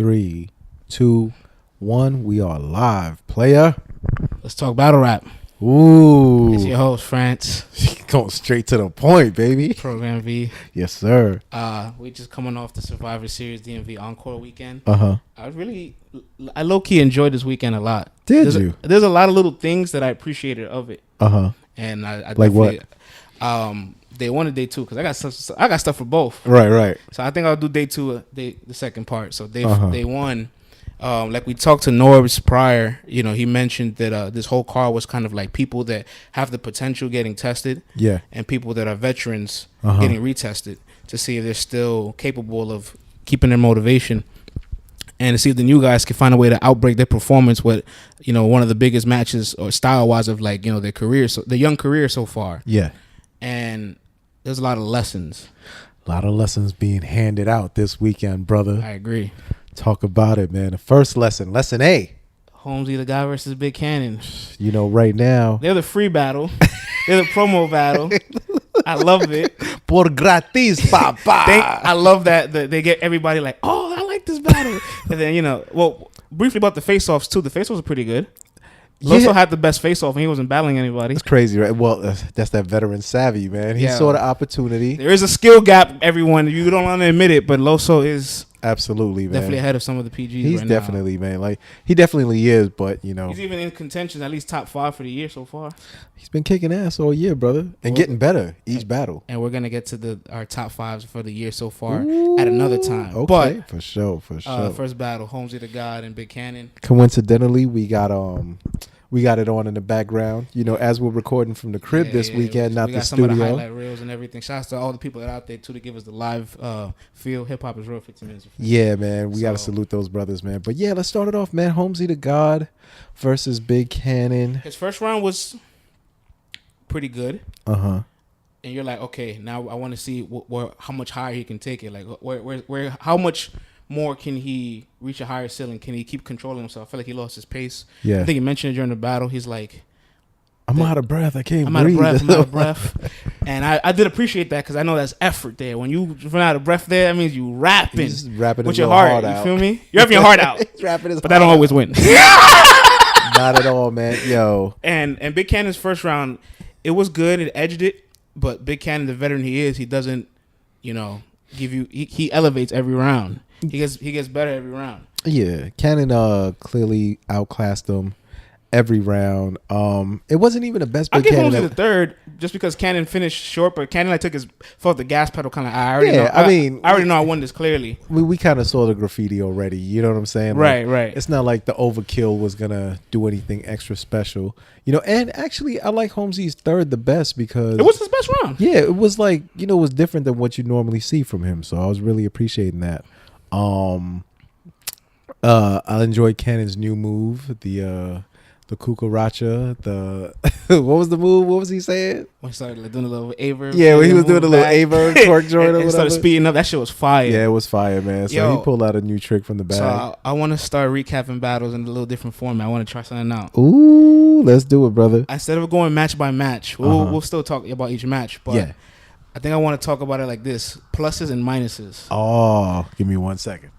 3, 2, 1. We are live, player. Let's talk battle rap. Ooh. It's your host, France. Going straight to the point, baby. Program V. Yes, sir. We just coming off the Survivor Series DMV Encore weekend. Uh-huh. I low-key enjoyed this weekend a lot. There's a lot of little things that I appreciated of it. Uh-huh. And I like what? Day 1 and day 2, because I got stuff for both. Right. So I think I'll do day 2, the second part. So day 1, like we talked to Norbs prior, he mentioned that this whole car was kind of like people that have the potential getting tested, and people that are veterans getting retested to see if they're still capable of keeping their motivation, and to see if the new guys can find a way to outbreak their performance with, one of the biggest matches or style wise of like their career, so their young career so far. Yeah, and there's a lot of lessons. A lot of lessons being handed out this weekend, brother. I agree. Talk about it, man. The first lesson A. Holmesy the guy versus Big Cannon. Right now. They're the free battle. They're the promo battle. I love it. Por gratis, papa. I love that they get everybody like, oh, I like this battle. And then, briefly about the face-offs, too. The face-offs are pretty good. Loso had the best face-off, and he wasn't battling anybody. It's crazy, right? Well, that's that veteran savvy, man. He saw the opportunity. There is a skill gap, everyone. You don't want to admit it, but Loso is absolutely, man, definitely ahead of some of the PGs. He's definitely, man. Like, he definitely is, but he's even in contention, at least top 5 for the year so far. He's been kicking ass all year, brother, and getting better each battle. And we're gonna get to our top 5s for the year so far at another time. Okay, but for sure. First battle, Holmesy the God and Big Cannon. Coincidentally, we got it on in the background, as we're recording from the crib this weekend, not the studio. We got some of the highlight reels and everything. Shouts to all the people that are out there, too, to give us the live feel. Hip-hop is real 15 minutes. Yeah, man. We got to salute those brothers, man. But, yeah, let's start it off, man. Holmesy the God versus Big Cannon. His first round was pretty good. Uh-huh. And you're like, okay, now I want to see how much higher he can take it. Like, where how much more can he reach a higher ceiling? Can he keep controlling himself? I feel like he lost his pace. Yeah. I think he mentioned it during the battle. He's like, I'm out of breath. I can't breathe. I'm out of breath. And I did appreciate that because I know that's effort there. When you run out of breath there, that means you rapping with your heart. You feel me? You're rapping your heart out. But that don't always win. Not at all, man. Yo. And Big Cannon's first round, it was good. It edged it. But Big Cannon, the veteran he is, he doesn't, give you. He elevates every round. He gets better every round. Yeah, Cannon clearly outclassed him every round. It wasn't even the best. I give him the third just because Cannon finished short, but Cannon felt the gas pedal kind of. I already know I won this clearly. We kind of saw the graffiti already. You know what I'm saying? Like, right. It's not like the overkill was gonna do anything extra special. And actually, I like Holmesy's third the best because it was his best round. Yeah, it was like it was different than what you normally see from him. So I was really appreciating that. I enjoyed Cannon's new move, the cucaracha, what was the move? What was he saying? When he started doing a little Aver. Yeah, when he was doing a little Aver twerk joint and started speeding up. That shit was fire. Yeah, it was fire, man. So he pulled out a new trick from the bag. So I want to start recapping battles in a little different format. I want to try something out. Ooh, let's do it, brother. Instead of going match by match, we'll still talk about each match, but yeah. I think I want to talk about it like this: pluses and minuses. Oh, give me 1 second.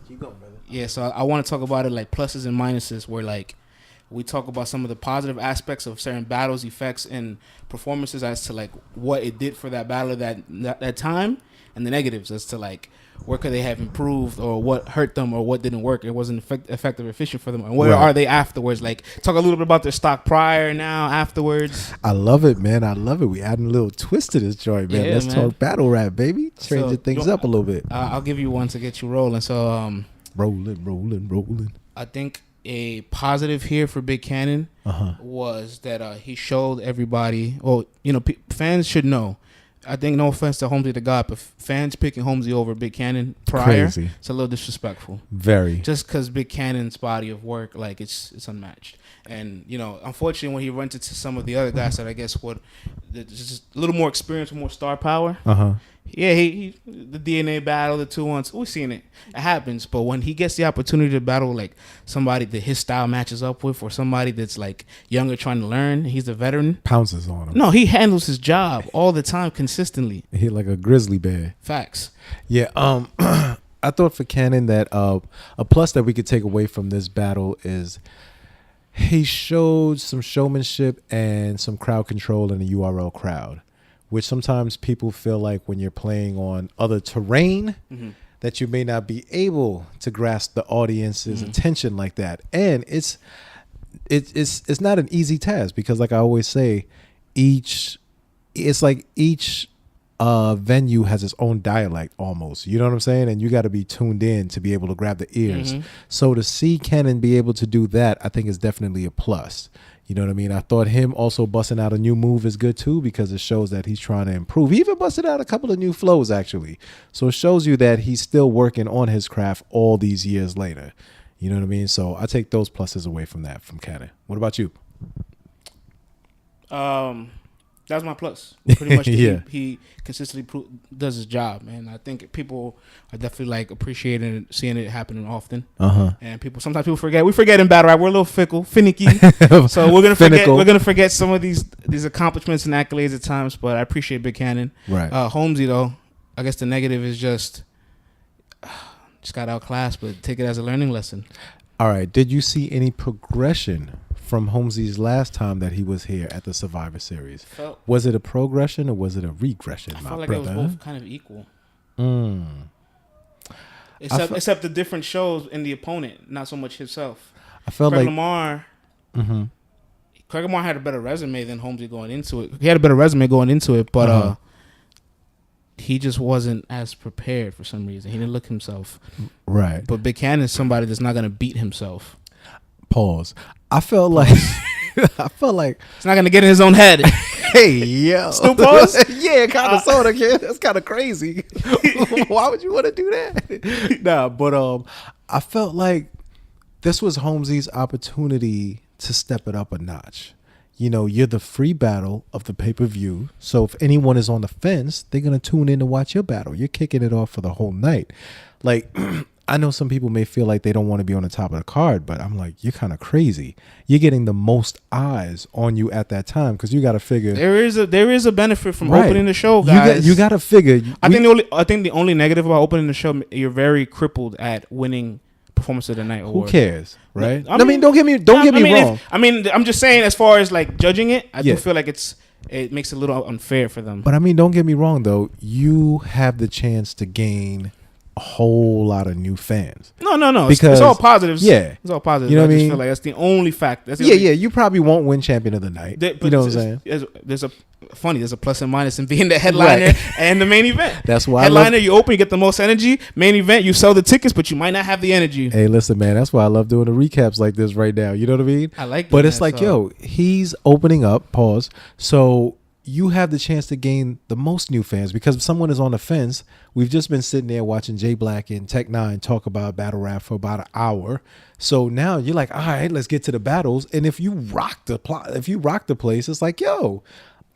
Keep going, brother. Yeah, so I want to talk about it like pluses and minuses, where like we talk about some of the positive aspects of certain battles, effects, and performances as to like what it did for that battle that time, and the negatives as to like where could they have improved or what hurt them or what didn't work. It wasn't effective or efficient for them. And where are they afterwards? Like talk a little bit about their stock prior, now, afterwards. I love it, man. I love it. We adding a little twist to this joint, man. Let's talk battle rap, baby. Changing things up a little bit. I'll give you one to get you rolling. So rolling. I think a positive here for Big Cannon was that he showed everybody. Well, fans should know. I think, no offense to Holmesy the God, but fans picking Holmesy over Big Cannon prior, crazy. It's a little disrespectful. Very. Just because Big Cannon's body of work, like it's unmatched. And unfortunately, when he runs into some of the other guys that I guess just a little more experience with more star power. Yeah, he the DNA battle, the 2-1s. We've seen it. It happens. But when he gets the opportunity to battle like somebody that his style matches up with, or somebody that's like younger trying to learn, he's a veteran. Pounces on him. No, he handles his job all the time consistently. He like a grizzly bear. Facts. Yeah. I thought for Cannon that a plus that we could take away from this battle is he showed some showmanship and some crowd control in the URL crowd, which sometimes people feel like when you're playing on other terrain that you may not be able to grasp the audience's attention like that. And it's not an easy task because, like I always say, each venue has its own dialect almost, you know what I'm saying? And you got to be tuned in to be able to grab the ears. So to see Cannon be able to do that, I think is definitely a plus. You know what I mean? I thought him also busting out a new move is good too, because it shows that he's trying to improve. He even busted out a couple of new flows actually. So it shows you that he's still working on his craft all these years later. You know what I mean? So I take those pluses away from that from Cannon. What about you? That was my plus. Pretty much, Yeah. he consistently does his job, man. I think people are definitely like appreciating it, seeing it happening often. And sometimes people forget. We forget in battle rap. We're a little finicky. So we're gonna forget. We're gonna forget some of these accomplishments and accolades at times. But I appreciate Big Cannon. Right. Holmesy though, I guess the negative is just got outclassed, but take it as a learning lesson. All right. Did you see any progression from Holmesy's last time that he was here at the Survivor Series? Was it a progression or was it a regression, I my felt like brother? it was both kind of equal. Except the different shows in the opponent, not so much himself. I felt Craig like Lamar. Craig Lamar had a better resume than Holmesy going into it. He had a better resume going into it, but he just wasn't as prepared for some reason. He didn't look himself. Right. But Big Cannon is somebody that's not going to beat himself. Pause. I felt like he's not going to get in his own head. Hey, yo. Still pause? Yeah, kind of, sort of, kid. That's kind of crazy. Why would you want to do that? Nah, but I felt like this was Holmesy's opportunity to step it up a notch. You know, you're the free battle of the pay-per-view. So if anyone is on the fence, they're going to tune in to watch your battle. You're kicking it off for the whole night. Like, I know some people may feel like they don't want to be on the top of the card, but I'm like, you're kind of crazy. You're getting the most eyes on you at that time because you got to figure. There is a benefit from opening the show, guys. You got to figure. I think the only negative about opening the show, you're very crippled at winning Performance of the Night award. Who cares, right? I mean, don't get me wrong. I'm just saying, as far as like judging it, I do feel like it makes it a little unfair for them. But I mean, don't get me wrong though. You have the chance to gain a whole lot of new fans. No. Because it's all positives. Yeah, it's all positive. You know what I mean? Just feel like that's the only fact. You probably won't win Champion of the Night. You know what I'm saying? There's a plus and minus in being the headliner and the main event. That's why headliner, you open, you get the most energy. Main event, you sell the tickets, but you might not have the energy. Hey, listen, man, that's why I love doing the recaps like this right now. You know what I mean? I like that. But it's like, yo, he's opening up. Pause. So you have the chance to gain the most new fans because if someone is on the fence, we've just been sitting there watching Jay Black and Tech Nine talk about battle rap for about an hour. So now you're like, all right, let's get to the battles. And if you rock the place, it's like, yo,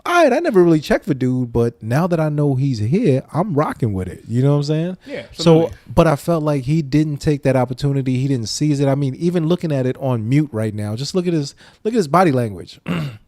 all right, I never really checked for dude, but now that I know he's here, I'm rocking with it. You know what I'm saying? Yeah. Absolutely. So, but I felt like he didn't take that opportunity. He didn't seize it. I mean, even looking at it on mute right now, just look at his body language.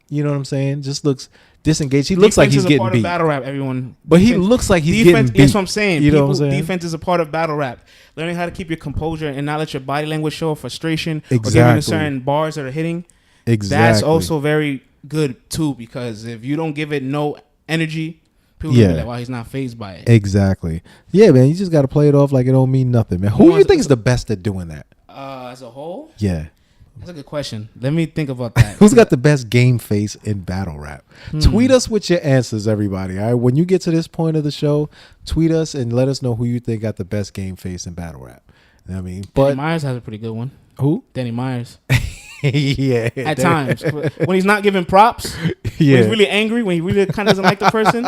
You know what I'm saying? Just looks disengaged. He looks like he's getting beat. Battle rap, everyone. But he looks like he's getting beat. That's what I'm saying. You know what I'm saying? Defense is a part of battle rap. Learning how to keep your composure and not let your body language show frustration or Exactly. giving certain bars that are hitting. Exactly. That's also very good too, because if you don't give it no energy, people will be like, "Wow, he's not fazed by it." Exactly. Yeah, man. You just got to play it off like it don't mean nothing, man. Who do you think is the best at doing that? As a whole? Yeah. That's a good question. Let me think about that. Who's got the best game face in battle rap? Tweet us with your answers, everybody. All right. When you get to this point of the show, tweet us and let us know who you think got the best game face in battle rap. You know what I mean? Danny Myers has a pretty good one. Who? Danny Myers. Yeah. At times. When he's not giving props. Yeah. When he's really angry. When he really kind of doesn't like the person.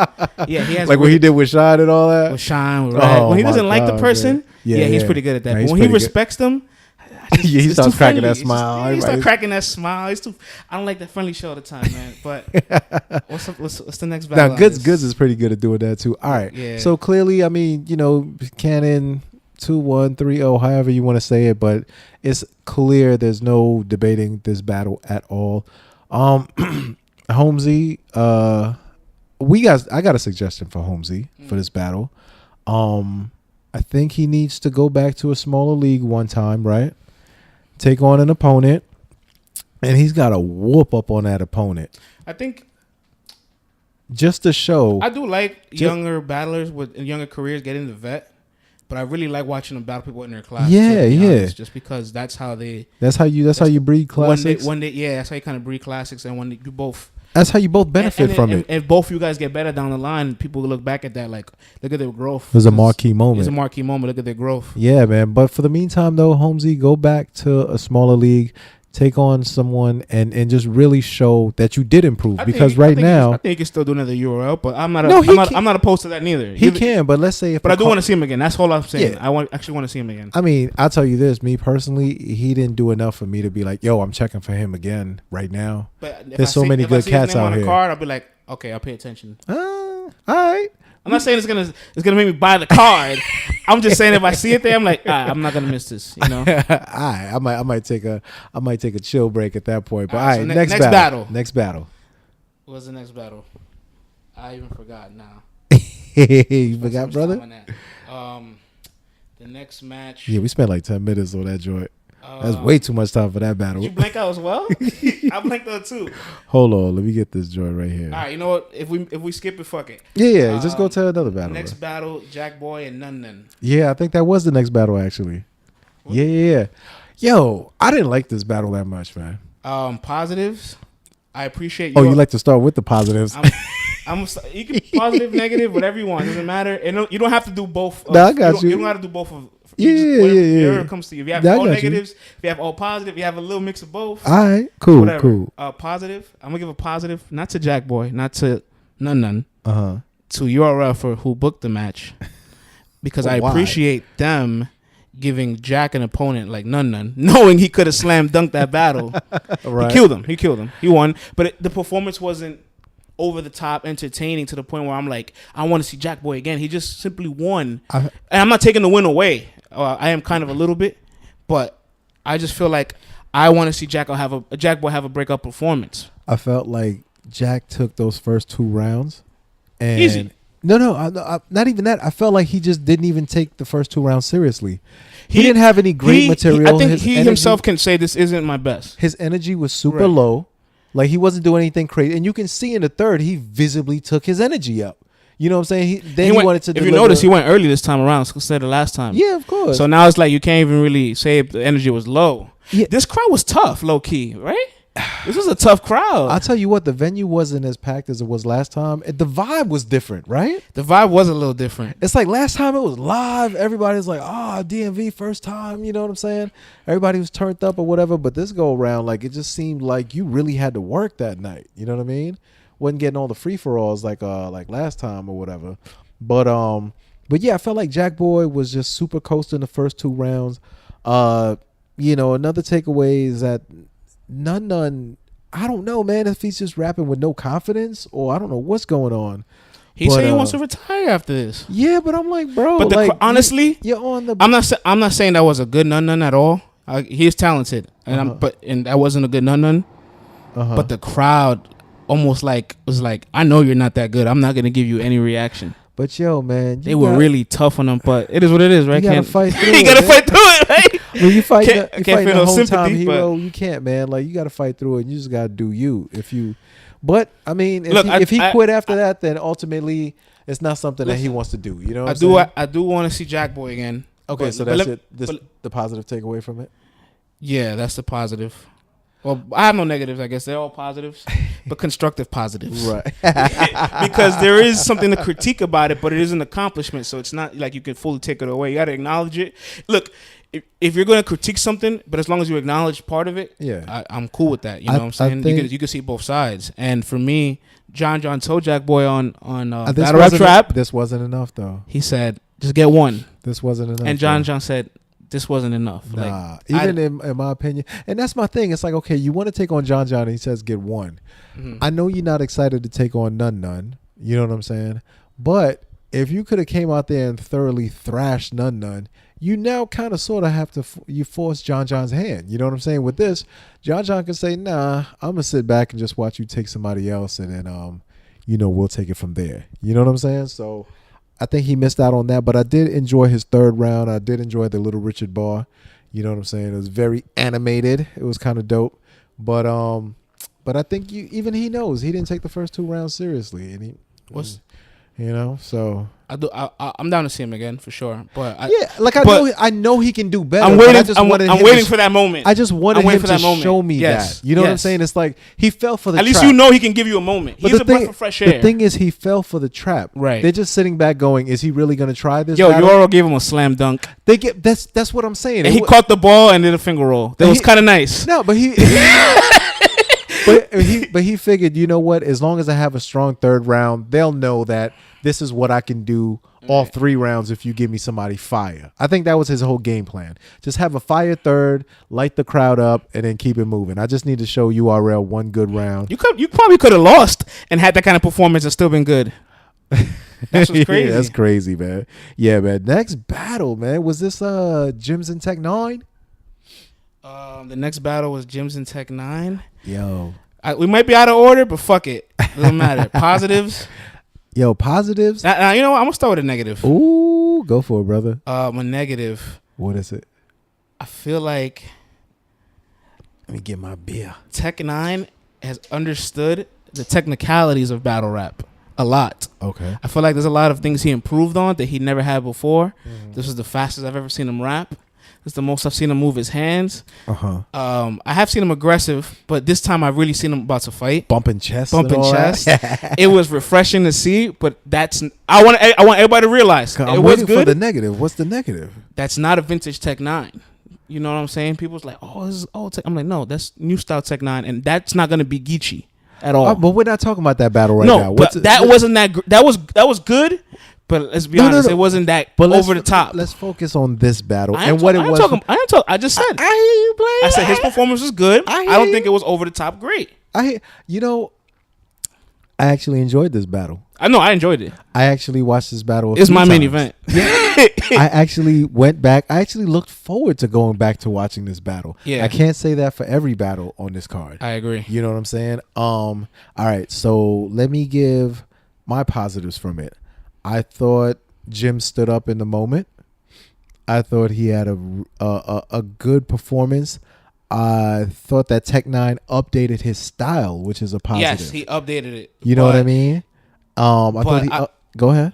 Yeah, he has. Like what he did with Shine and all that? With Shine, with Red. When he doesn't like the person, he's pretty good at that. But when he respects them, he starts cracking that smile. He starts cracking that smile. I don't like that friendly show all the time, man. But what's the next battle? Now, Goods is pretty good at doing that too. All right. Yeah. So clearly, I mean, you know, Cannon 2-1, 3-0, however you want to say it, but it's clear there's no debating this battle at all. Holmesy, I got a suggestion for Holmesy for this battle. I think he needs to go back to a smaller league one time, right? Take on an opponent, and he's got to whoop up on that opponent. I think just to show. I do like younger battlers with younger careers getting the vet, but I really like watching them battle people in their class. Yeah, honest, just because that's how they. That's how you breed classics. That's how you kind of breed classics, and when you both. That's how you both benefit from it. If both you guys get better down the line, people will look back at that like, look at their growth. It was a marquee moment. It's a marquee moment. Look at their growth. Yeah, man. But for the meantime, though, Holmesy, go back to a smaller league, take on someone, and just really show that you did improve. I think he can still do another URL, but I'm not opposed to that neither. He can, but let's say but I do want to see him again. That's all I'm saying. Yeah. I actually want to see him again. I mean, I'll tell you this. Me personally, he didn't do enough for me to be like, yo, I'm checking for him again right now. But there's so many good cats out here. Card, I'll be like, okay, I'll pay attention. All right. I'm not saying it's gonna make me buy the card. I'm just saying if I see it there, I'm like, I'm not gonna miss this. You know. I might take a chill break at that point. But all right, so next battle. Next battle. What's the next battle? I even forgot now. You forgot, brother? The next match. Yeah, we spent like 10 minutes on that joint. That's way too much time for that battle. Did you blank out as well? I blanked out too. Hold on, let me get this joint right here. All right, you know what? If we skip it, fuck it. Yeah, just go to another battle. Next battle, Jack Boy and Nun Nun. Yeah, I think that was the next battle actually. What? Yeah. Yo, I didn't like this battle that much, man. Positives. I appreciate. You like to start with the positives. You can positive, negative, whatever you want. It doesn't matter. And you don't have to do both. I got you. You don't have to do both of. Yeah. Whatever it comes to you. If you have all negatives, if you have all positive, you have a little mix of both. All right, cool. Positive. I'm gonna give a positive, not to Jack Boy, not to Nun, to URL for who booked the match, because I appreciate them giving Jack an opponent like Nun, knowing he could have slam dunked that battle. Right. He killed him. He won, but the performance wasn't over the top entertaining to the point where I'm like, I want to see Jack Boy again. He just simply won, and I'm not taking the win away. I am kind of a little bit, but I just feel like I want to see Jack Boy have a breakout performance. I felt like Jack took those first 2 rounds, and easy. No, not even that. I felt like he just didn't even take the first 2 rounds seriously. He didn't have any great material. I think he himself can say this isn't my best. His energy was super low. Like, he wasn't doing anything crazy. And you can see in the third, he visibly took his energy up. You know what I'm saying? He wanted to deliver. If you notice, he went early this time around instead of last time. Yeah, of course. So now it's like you can't even really say if the energy was low. Yeah. This crowd was tough, low key, right? This was a tough crowd. I'll tell you what, the venue wasn't as packed as it was last time. The vibe was different, right? The vibe was a little different. It's like last time it was live. Everybody's like, DMV first time. You know what I'm saying? Everybody was turned up or whatever. But this go around, like, it just seemed like you really had to work that night. You know what I mean? Wasn't getting all the free-for-alls like last time or whatever. But yeah, I felt like Jack Boy was just super coasting the first 2 rounds. Another takeaway is that Nun, I don't know, man, if he's just rapping with no confidence, or I don't know what's going on. He said he wants to retire after this. Yeah, but I'm like, bro. But honestly, you're on the. I'm not saying that was a good Nun at all. He is talented, and and that wasn't a good Nun. But the crowd almost was like, I know you're not that good. I'm not gonna give you any reaction. But yo, man, they were really tough on him. But it is what it is, right? You gotta fight through it. You gotta fight through it, right? When you fight the hometown sympathy, hero, you can't, man. Like, you gotta fight through it. You just gotta do you. But I mean, if he quit after that, then ultimately it's not something that he wants to do. You know, I do want to see Jack Boy again. Okay, so that's it. The positive takeaway from it. Yeah, that's the positive. Well, I have no negatives. I guess they're all positives, but constructive positives. Right. Because there is something to critique about it, but it is an accomplishment. So it's not like you can fully take it away. You got to acknowledge it. Look, if you're going to critique something, but as long as you acknowledge part of it, I'm cool with that. You know what I'm saying? You can see both sides. And for me, John told Jack Boy on Battlerap Trap. This wasn't enough, though. He said, just get one. This wasn't enough. And John said, this wasn't enough. Nah, in my opinion. And that's my thing. It's like, okay, you want to take on John and he says get one. Mm-hmm. I know you're not excited to take on Nun. You know what I'm saying? But if you could have came out there and thoroughly thrashed Nun, you now kind of sort of have to, you force John's hand. You know what I'm saying? With this, John can say, nah, I'm going to sit back and just watch you take somebody else. And then, we'll take it from there. You know what I'm saying? So I think he missed out on that. But I did enjoy his third round. I did enjoy the Little Richard bar. You know what I'm saying? It was very animated. It was kind of dope. But I think even he knows he didn't take the first 2 rounds seriously, and so I'm down to see him again for sure. But I know he can do better. I'm waiting for that moment. I just wanted him to show me that. You know what I'm saying? It's like he fell for the trap. At least you know he can give you a moment. He's a breath of fresh air. The thing is, he fell for the trap. Right. They're just sitting back going, is he really going to try this? Yo, Yoro gave him a slam dunk. That's what I'm saying. And he caught the ball and did a finger roll. That was kind of nice. No, but he but he figured, you know what? As long as I have a strong third round, they'll know that this is what I can do all 3 rounds if you give me somebody fire. I think that was his whole game plan. Just have a fire third, light the crowd up, and then keep it moving. I just need to show URL one good round. You probably could have lost and had that kind of performance and still been good. That's what's crazy. That's crazy, man. Yeah, man. Next battle, man. Was this Gyms and Tech 9? The next battle was Gyms and Tech 9. Yo. We might be out of order, but fuck it. Doesn't matter. Positives. Yo, positives. Now, you know what? I'm going to start with a negative. Ooh, go for it, brother. A negative. What is it? I feel like let me get my beer. Tech 9 has understood the technicalities of battle rap a lot. Okay. I feel like there's a lot of things he improved on that he never had before. Mm-hmm. This is the fastest I've ever seen him rap. This is the most I've seen him move his hands. I have seen him aggressive, but this time I've really seen him about to fight. Bumping chest. It was refreshing to see, but I want everybody to realize I'm waiting for the negative. What's the negative? That's not a vintage Tech 9. You know what I'm saying? People's like, oh, this is old Tech. I'm like, no, that's new style Tech 9, and that's not going to be Geechee at all. But we're not talking about that battle now. No, but that wasn't that. That was good. But let's be honest, it wasn't that over the top. Let's focus on this battle I just said. I hear you play. I said his performance was good. I don't think it was over the top great. I actually enjoyed this battle. I know I enjoyed it. I actually watched this battle. It's my main event. Yeah. I actually went back. I actually looked forward to going back to watching this battle. Yeah. I can't say that for every battle on this card. I agree. You know what I'm saying? All right. So let me give my positives from it. I thought Jim stood up in the moment. I thought he had a good performance. I thought that Tech 9 updated his style, which is a positive. Yes, he updated it. You know what I mean? Go ahead.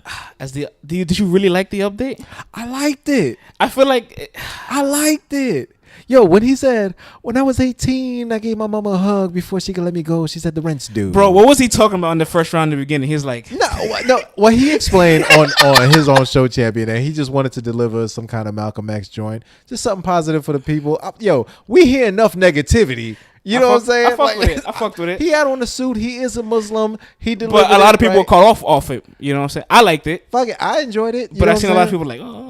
Did you really like the update? I liked it. I feel like I liked it. Yo, when he said, when I was 18, I gave my mama a hug before she could let me go. She said the rent's due. Bro, what was he talking about in the first round in the beginning? He's like... No. Well, he explained on his own show, Champion, and he just wanted to deliver some kind of Malcolm X joint. Just something positive for the people. Yo, we hear enough negativity. You know what I'm saying? I fucked with it. He had on the suit. He is a Muslim. He delivered. But a lot of people were caught off it. You know what I'm saying? I liked it. Fuck it. I enjoyed it. But I've seen a lot of people like, oh.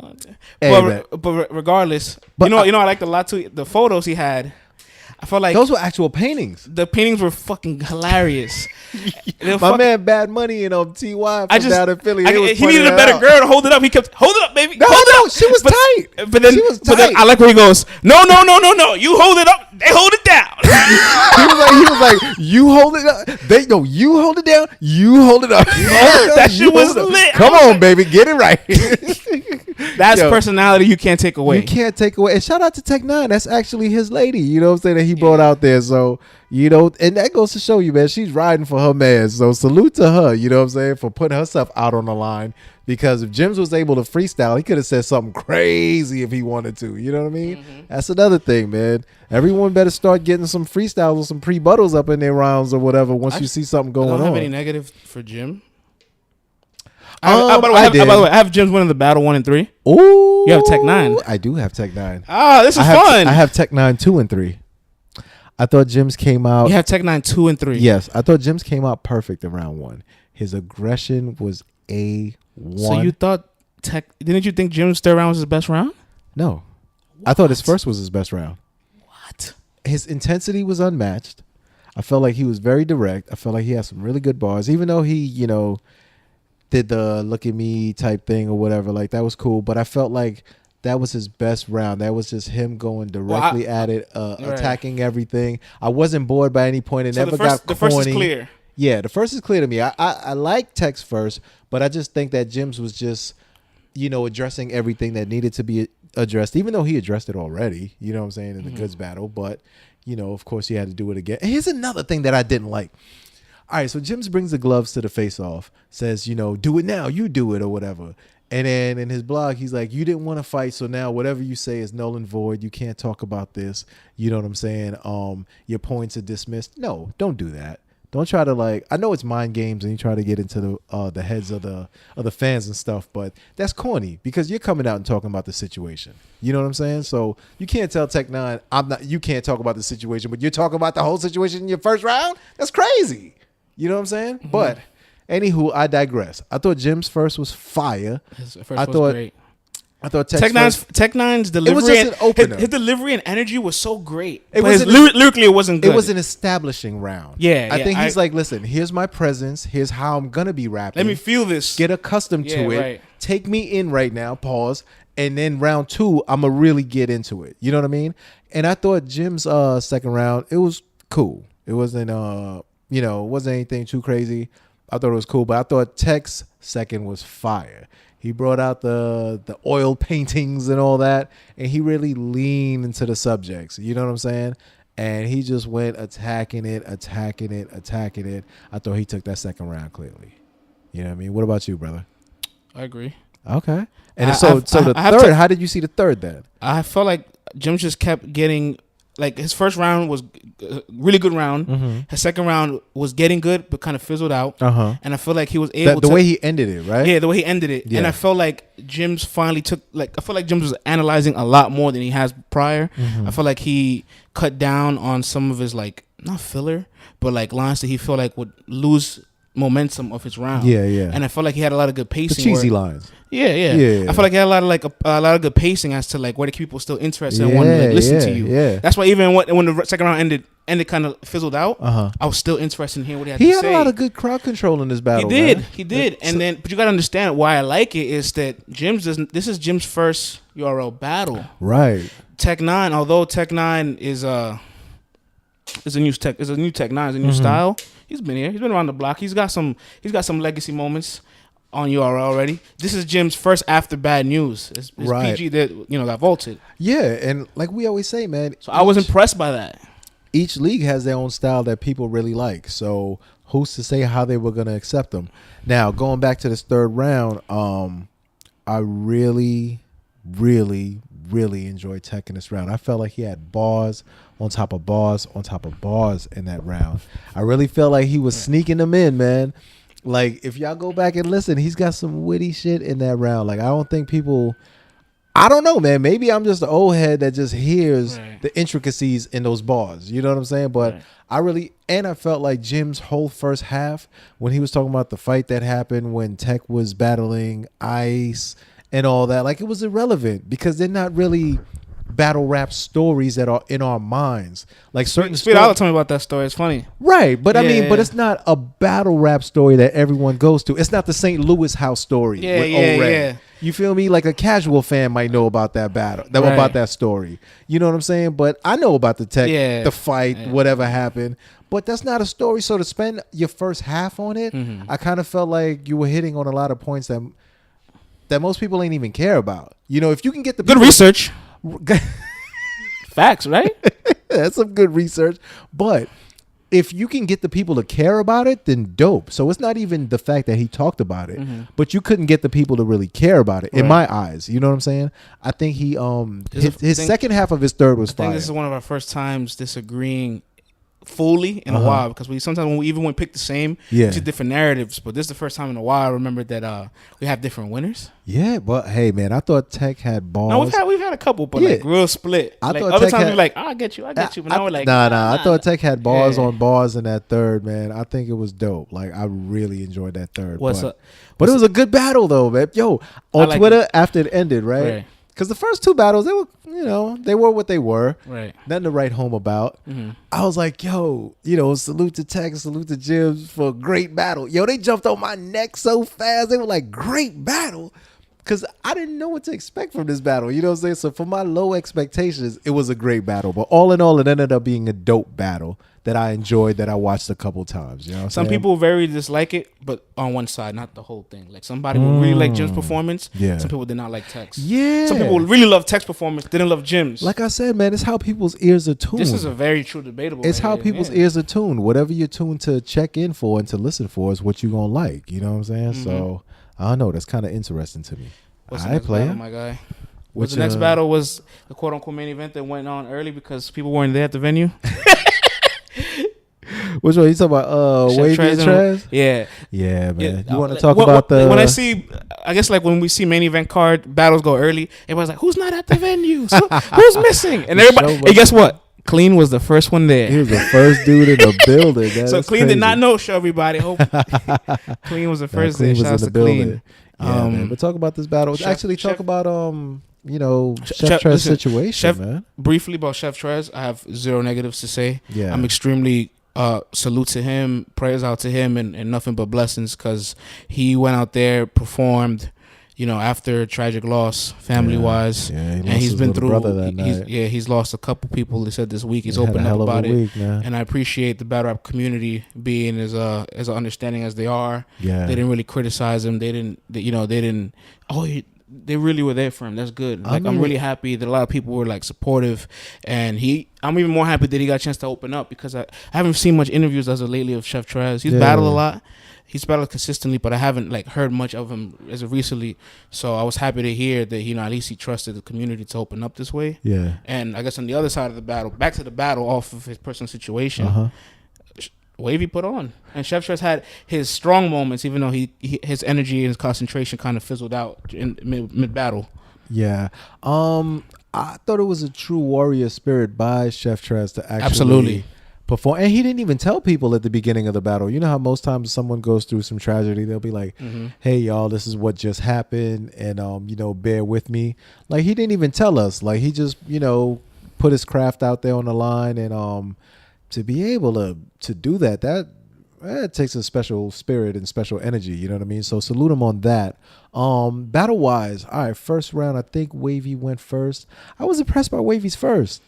Hey, but regardless, you know, I liked a lot too. The photos he had, I felt like those were actual paintings. The paintings were fucking hilarious. My man, Bad Money and Ty from down in Philly. He needed a better girl to hold it up. He kept hold it up, baby. No, she was tight. But then I like where he goes. No. You hold it up. They hold it down. he was like, you hold it up. You hold it down. You hold it up. That shit was lit. Come on, baby, get it right. That's personality you can't take away. You can't take away. And shout out to Tech 9. That's actually his lady. You know what I'm saying? That he brought out there. So, and that goes to show you, man, she's riding for her man. So salute to her, you know what I'm saying, for putting herself out on the line. Because if Jims was able to freestyle, he could have said something crazy if he wanted to. You know what I mean? Mm-hmm. That's another thing, man. Everyone better start getting some freestyles or some pre-buttles up in their rounds or whatever once you see something going on. I don't have any negative for Jim. By the way, I have Jim's winning the battle 1 and 3. Ooh. You have Tech 9. I do have Tech 9. This is fun. I have Tech 9 2 and 3. I thought Jim's came out. You have Tech 9 2 and 3. Yes, I thought Jim's came out perfect in round 1. His aggression was A1. So you thought didn't you think Jim's third round was his best round? No. What? I thought his first was his best round. What? His intensity was unmatched. I felt like he was very direct. I felt like he had some really good bars, even though he, did the look at me type thing or whatever. Like, that was cool. But I felt like that was his best round. That was just him going directly at it, attacking everything. I wasn't bored by any point. It never got corny. The first is clear. Yeah, the first is clear to me. I like Tech's first, but I just think that Jim's was just, addressing everything that needed to be addressed, even though he addressed it already, you know what I'm saying, in the goods battle. But, of course he had to do it again. And here's another thing that I didn't like. All right, so Jim's brings the gloves to the face-off, says, do it now, you do it or whatever. And then in his blog, he's like, you didn't want to fight, so now whatever you say is null and void. You can't talk about this. You know what I'm saying? Your points are dismissed. No, don't do that. Don't try to I know it's mind games and you try to get into the heads of the fans and stuff, but that's corny because you're coming out and talking about the situation. You know what I'm saying? So you can't tell Tech9, you can't talk about the situation, but you're talking about the whole situation in your first round? That's crazy. You know what I'm saying? Mm-hmm. But anywho, I digress. I thought Jim's first was fire. His first was great. I thought Tech9's delivery. It was just an opener. His delivery and energy was so great. Lyrically, it wasn't good. It was an establishing round. Yeah, I think he's like, listen, here's my presence. Here's how I'm gonna be rapping. Let me feel this. Get accustomed to it. Right. Take me in right now. Pause. And then round 2, I'm gonna really get into it. You know what I mean? And I thought Jim's second round, it was cool. It wasn't it wasn't anything too crazy. I thought it was cool, but I thought Tech's second was fire. He brought out the oil paintings and all that, and he really leaned into the subjects. You know what I'm saying? And he just went attacking it. I thought he took that second round clearly. You know what I mean? What about you, brother? I agree. Okay. And the third, how did you see the third then? I felt like Jim just kept getting... his first round was a really good round. Mm-hmm. His second round was getting good, but kind of fizzled out. Uh-huh. And I feel like he was able the way he ended it, right? Yeah, the way he ended it. Yeah. And I felt like Jim's finally I feel like Jim's was analyzing a lot more than he has prior. Mm-hmm. I feel like he cut down on some of his not filler, but lines that he felt like would lose momentum of his round. Yeah, yeah. And I felt like he had a lot of good pacing. The cheesy lines. Yeah. I feel like he had a lot of good pacing as to where the people still interested and wanted to listen to you. Yeah. That's why even when the second round ended kind of fizzled out, I was still interested in hearing what he had to say. He had a lot of good crowd control in this battle. He did. But you got to understand why I like it is that this is Jim's first URL battle. Right. Tech9, although Tech9 is a new Tech9, is a new style. He's been here. He's been around the block. He's got some legacy moments on URL already. This is Jim's first after bad news. It's right. PG that got vaulted. Yeah, and like we always say, man. So I was impressed by that. Each league has their own style that people really like. So who's to say how they were going to accept them? Now going back to this third round, I really, really, really enjoyed Tech in this round. I felt like he had bars on top of bars on top of bars in that round. I really felt like he was sneaking them in, man. Like, if y'all go back and listen, he's got some witty shit in that round. Like, I don't think people... I don't know, man. Maybe I'm just an old head that just hears the intricacies in those bars. You know what I'm saying? But I felt like Jim's whole first half, when he was talking about the fight that happened when Tech was battling Ice and all that, like, it was irrelevant because they're not really battle rap stories that are in our minds. Like certain Speed Out told me about that story. It's funny. Right. But but it's not a battle rap story that everyone goes to. It's not the St. Louis House story with O-Red. You feel me? Like a casual fan might know about that battle, about that story. You know what I'm saying? But I know about the Tech, the fight, whatever happened. But that's not a story. So to spend your first half on it, I kind of felt like you were hitting on a lot of points that most people ain't even care about. If you can get the good research. Facts, right? That's some good research. But if you can get the people to care about it, then dope. So it's not even the fact that he talked about it, but you couldn't get the people to really care about it, in my eyes. You know what I'm saying? I think he his second half of his third was fire. I think this is one of our first times disagreeing fully in a while, because sometimes when we pick the same, it's different narratives, but this is the first time in a while I remember that we have different winners. Yeah, but hey man, I thought Tech had balls. No, we've had a couple, but like real split. I thought other times we're like, I get you, but now we're like, nah. I thought Tech had bars on bars in that third, man. I think it was dope. Like, I really enjoyed that third. But it was a good battle though, man. Yo, on Twitter after it ended, right? Because the first two battles, they were what they were. Right. Nothing to write home about. I was like, yo, salute to Tech, salute to Jim for a great battle. Yo, they jumped on my neck so fast. They were like, great battle. because I didn't know what to expect from this battle. You know what I'm saying? So for my low expectations, it was a great battle. But all in all, it ended up being a dope battle that I enjoyed, that I watched a couple times. You know what I'm Some saying? people very dislike it, but on one side, not the whole thing. Like somebody will really like Jim's performance. Yeah. Some people did not like Tech's. Yeah. Some people really love Tech's performance, didn't love Jim's. Like I said, man, it's how people's ears are tuned. This is a very true debatable. It's how people's ears are tuned. Whatever you're tuned to check in for and to listen for is what you're going to like. You know what I'm saying? Mm-hmm. So, I don't know. That's kind of interesting to me. What's the next battle, my guy? The next battle was the quote-unquote main event that went on early because people weren't there at the venue. Which one? You talking about Wavy and Trez? Yeah. Yeah, man. Yeah, you want to talk about the... When I see... I guess like when we see main event card battles go early, everybody's like, who's not at the venue? So, who's missing? And everybody... Hey, guess what? Clean was the first one there. He was the first dude in the building. So Clean did not know. Show everybody. Hope Clean was the first there. Shout out to Clean. Yeah, man. But talk about this battle. Actually, talk about you know, Chef Trez's situation, man. Briefly about Chef Trez, I have zero negatives to say. Yeah, I'm extremely salute to him, prayers out to him, and nothing but blessings because he went out there, performed. You know, after a tragic loss, family wise, and he's been through. He's lost a couple people. They said this week he's opened up about it, and I appreciate the battle rap community being as understanding as they are. Yeah, they didn't really criticize him. They didn't. They really were there for him. That's good. Like I'm really happy that a lot of people were like supportive, and I'm even more happy that he got a chance to open up because I haven't seen much interviews as of lately of Chef Trez. He's battled a lot. He's battled consistently, but I haven't like heard much of him as of recently. So I was happy to hear that at least he trusted the community to open up this way. Yeah. And I guess on the other side of the battle, back to the battle off of his personal situation, Wavy put on, and Chef Trez had his strong moments, even though his energy and his concentration kind of fizzled out in mid battle. Yeah. I thought it was a true warrior spirit by Chef Trez to actually perform, and he didn't even tell people at the beginning of the battle. You know how most times someone goes through some tragedy, they'll be like, hey y'all, this is what just happened, and bear with me. Like he didn't even tell us. Like he just put his craft out there on the line, and to be able to do that takes a special spirit and special energy. You know what I mean? So salute him on that. Battle wise, all right, first round, I think Wavy went first. I was impressed by Wavy's first.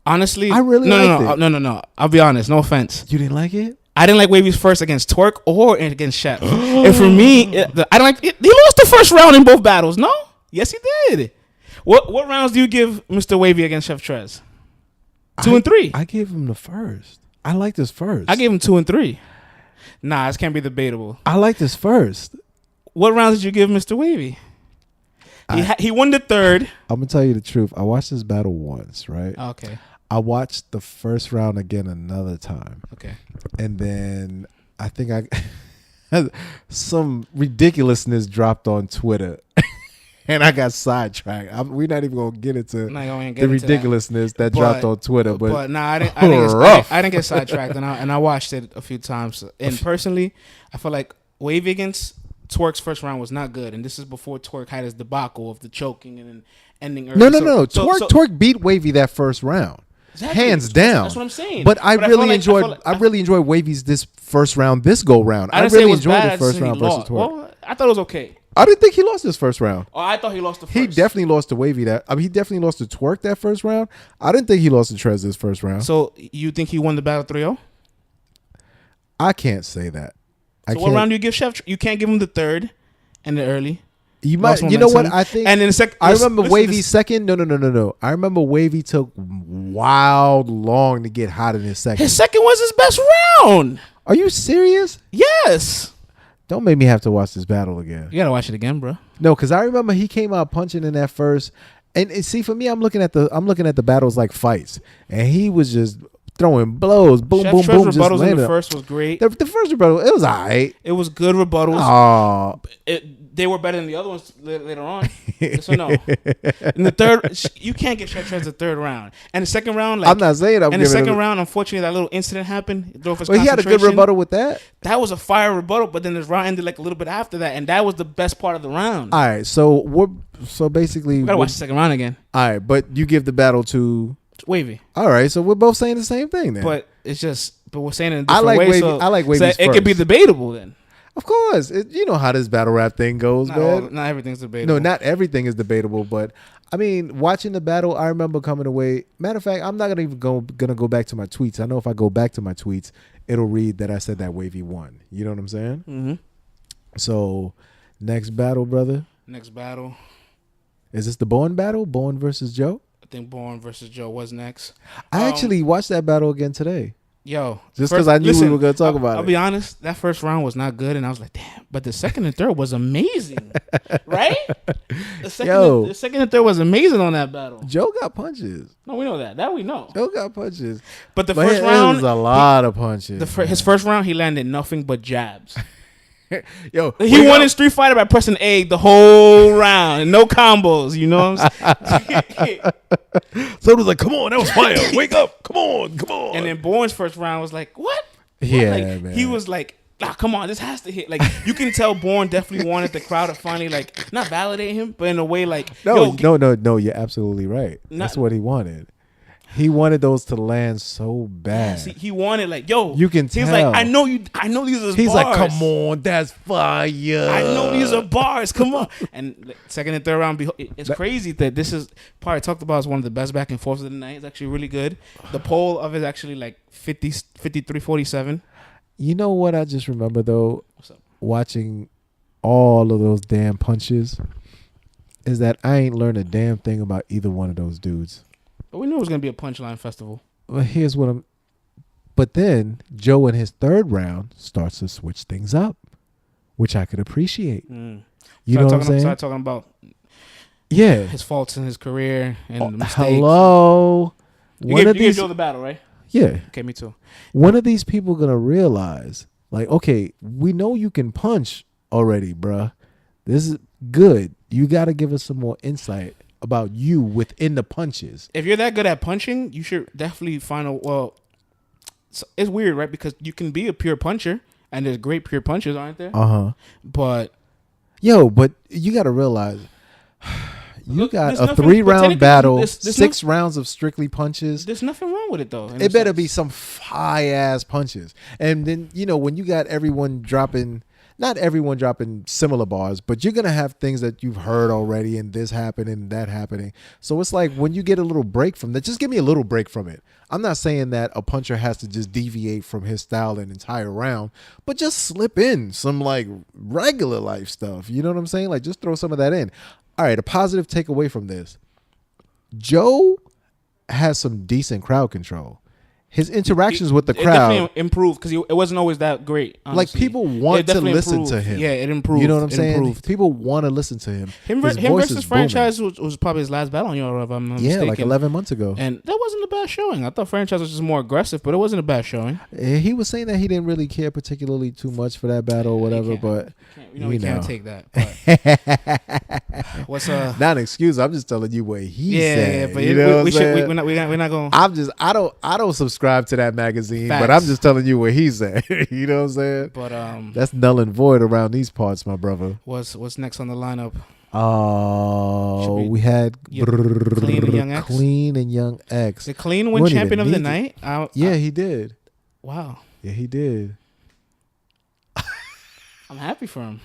Honestly, I really liked it. No. I'll be honest. No offense. You didn't like it? I didn't like Wavy's first against Twerk or against Chef. And for me, I don't like it. He lost the first round in both battles. No? Yes, he did. What rounds do you give Mr. Wavy against Chef Trez? 2 and 3. I gave him the first. I liked his first. I gave him 2 and 3. Nah, this can't be debatable. I liked his first. What rounds did you give Mr. Wavy? He won the third. I'm going to tell you the truth. I watched this battle once, right? Okay. I watched the first round again another time. Okay. And then I think some ridiculousness dropped on Twitter. And I got sidetracked. We're not even going to get into the ridiculousness that dropped on Twitter. But I didn't get sidetracked. And I watched it a few times. And personally, I feel like Wavy against Twerk's first round was not good. And this is before Twerk had his debacle of the choking and then ending early. No. Twerk beat Wavy that first round. Exactly. Hands down. That's what I'm saying. But I really enjoyed Wavy's this first round, this go round. I really enjoyed the first round versus Twerk. Well, I thought it was okay. I didn't think he lost his first round. Oh, I thought he lost the first. He definitely lost to Wavy he definitely lost to Twerk that first round. I didn't think he lost to Trez this first round. So you think he won the battle 3-0? I can't say that. So what round do you give Chef? You can't give him the third and the early. You might. You know what? I think. And then the second. I remember Wavy's second. No. I remember Wavy took wild long to get hot in his second. His second was his best round. Are you serious? Yes. Don't make me have to watch this battle again. You gotta watch it again, bro. No, because I remember he came out punching in that first. And see, for me, I'm looking at the battles like fights, and he was just throwing blows, boom, boom, boom. Just rebuttals in the first was great. The first rebuttal, it was alright. It was good rebuttals. Oh, they were better than the other ones later on. Yes or no? In the third, you can't get Chef Trez the third round. And the second round, I'm not saying I'm. And the second round, unfortunately, that little incident happened. Well, he had a good rebuttal with that. That was a fire rebuttal, but then this round ended like a little bit after that, and that was the best part of the round. All right, so basically, we gotta watch the second round again. All right, but you give the battle to Wavy. All right, so we're both saying the same thing then. But we're saying it in a different way. I like Wavy. So it could be debatable then. Of course. You know how this battle rap thing goes, man. Not everything's debatable. No, not everything is debatable, but I mean, watching the battle, I remember coming away. Matter of fact, I'm not gonna go back to my tweets. I know if I go back to my tweets, it'll read that I said that Wavy won. You know what I'm saying? Mm-hmm. So, next battle, brother. Next battle. Is this the Born battle? Born versus Joe? I think Born versus Joe was next. I actually watched that battle again today. Yo, just because I knew we were going to talk about it. I'll be honest, that first round was not good, and I was like, damn. But the second and third was amazing, right? The second and third was amazing on that battle. Joe got punches. No, we know that. That we know. Joe got punches. But the first round was a lot of punches. His first round, he landed nothing but jabs. Yo, he won in Street Fighter by pressing A the whole round, no combos. You know what I'm saying? So it was like, come on, that was fire. Wake up, come on. And then Bourne's first round was like, what? Yeah, like, man. He was like, come on, this has to hit. Like, you can tell Bourne definitely wanted the crowd to finally like not validate him, but in a way like, no, you're absolutely right. That's what he wanted. He wanted those to land so bad. Yes, he wanted like, yo. You can tell. He's like, I know these are He's bars. like, come on, that's fire. I know these are bars. Come on. And second and third round, it's crazy that this is probably talked about as one of the best back and forths of the night. It's actually really good. The poll of it is actually like 53-47. You know what I just remember though? What's up? Watching all of those damn punches is that I ain't learned a damn thing about either one of those dudes. We knew it was going to be a punchline festival. Well, here's what I'm... But then Joe in his third round starts to switch things up, which I could appreciate. You know what I'm saying? Start talking about his faults in his career and the mistakes. Hello? You gave Joe the battle, right? Yeah. Okay, me too. When are these people going to realize, like, okay, we know you can punch already, bruh. This is good. You got to give us some more insight about you within the punches. If you're that good at punching, you should definitely find a it's weird, right? Because you can be a pure puncher, and there's great pure punchers, aren't there? But but you got to realize you got a 3-round battle, 6 rounds of strictly punches. There's nothing wrong with it though. It better be some fire ass punches. And then when you got everyone dropping. Not everyone dropping similar bars, but you're going to have things that you've heard already and this happening and that happening. So it's like when you get a little break from that, just give me a little break from it. I'm not saying that a puncher has to just deviate from his style an entire round, but just slip in some like regular life stuff. You know what I'm saying? Like just throw some of that in. All right, a positive takeaway from this. Joe has some decent crowd control. His interactions with the crowd definitely improved because it wasn't always that great. Honestly. Like people want to listen to him. Yeah, it improved. You know what I'm saying? Improved. People want to listen to him. Him versus Franchise was probably his last battle on Euro, if I'm not mistaken. Like 11 months ago. And that wasn't a bad showing. I thought Franchise was just more aggressive, but it wasn't a bad showing. He was saying that he didn't really care particularly too much for that battle or whatever, but we can't take that. What's not an excuse? I'm just telling you what he said. Yeah, but we're not going. I don't subscribe to that magazine, but I'm just telling you what he said. You know what I'm saying? But that's null and void around these parts, my brother. What's next on the lineup? We had Clean and Young X. Did Clean win champion of the night? He did. Wow. Yeah, he did. I'm happy for him.